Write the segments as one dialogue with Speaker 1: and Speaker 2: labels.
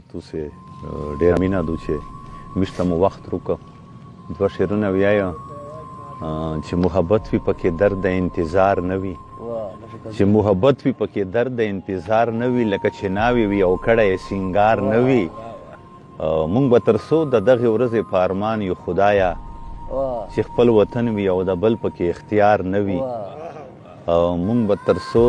Speaker 1: پښتو سه ډېر مینه ده چې موږ ته مو وخت وکړ دوه شعرونه ویایه چې محبت وي پکې درد د انتظار نه وي چې محبت وي پکې درد د انتظار نه وي لکه چې ناوې وي او کړی یې سینګار نه وي مونږ به تر څو د دغې ورځې په ارمان یو خدایه چې خپل وطن وي او د بل پکې اختیار نه وي مونږ به تر څو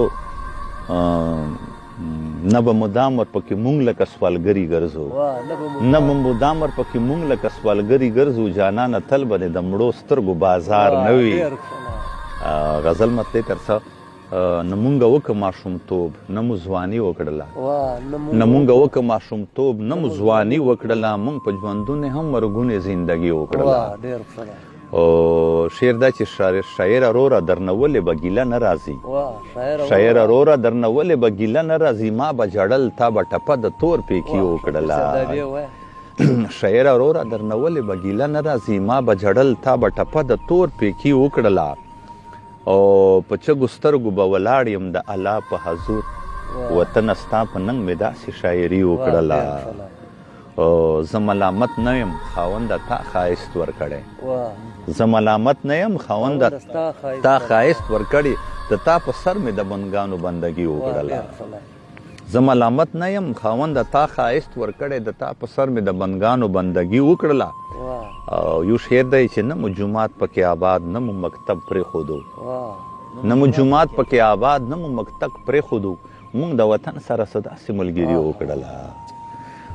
Speaker 1: نه به مدام ورپکې مونږ لکه سوالګري ګرځو نه به مدام ورپکې مونږ لکه سوالګري ګرځو جانانه تل به د مړو سترګو بازار نه وي غزل مطلع تر څه نه مونږ وکړه ماشومتوب نه مو ځواني وکړله نه مونږ وکړه ماشومتوب نه مو ځواني وکړله مونږ په ژوندون هم مرګونې زندګي وکړله شعر دا چې شاعر وروره درنه ولې به ګیله نه راځي شاعر وروره درنه ولې به ګیله نه راځي ما به ژړل تا به ټپه د تور پیکي وکړله شاعر وروره درنه ولې به ګیله نه راځي ما به ژړل تا به ټپه د تور پیکي وکړله او په چغو سترګو به ولاړ یم د الله په حضور وطنه ستا په ننګ مې داسې شاعري وکړله زه ملامت نه یم خاونده تا ښایست ورکړی زه ملامت نه یم خاونده تا ښایست ورکړی د تا په سر مې د بندګانو بندګي وکړله زه ملامت نه یم خاونده تا ښایست ورکړی د تا په سر مې د بندګانو بندګي وکړله یو شعر دی چې نه مو جومات پکې آباد نه مو مکتب پرېښودو نه مو جومات پکې آباد نه مو مکتب پرېښودو موږ د وطن سره څه داسې ملګري وکړله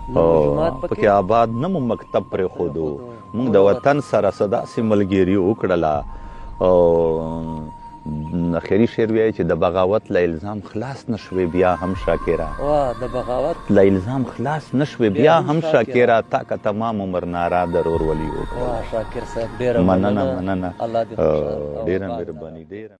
Speaker 1: پکې آباد نه مو مکتب پرېښودو موږ د وطن سره څه داسې ملګري وکړله اخري شعر وایي چې د بغاوت له الزام خلاص نه شوې بیا هم شاکره د بغاوت له الزام خلاص نه شوې بیا هم شاکره تا که تمام عمر ناره درورولي وکړه شاکر صاحب ډېره مننه ډېره مهرباني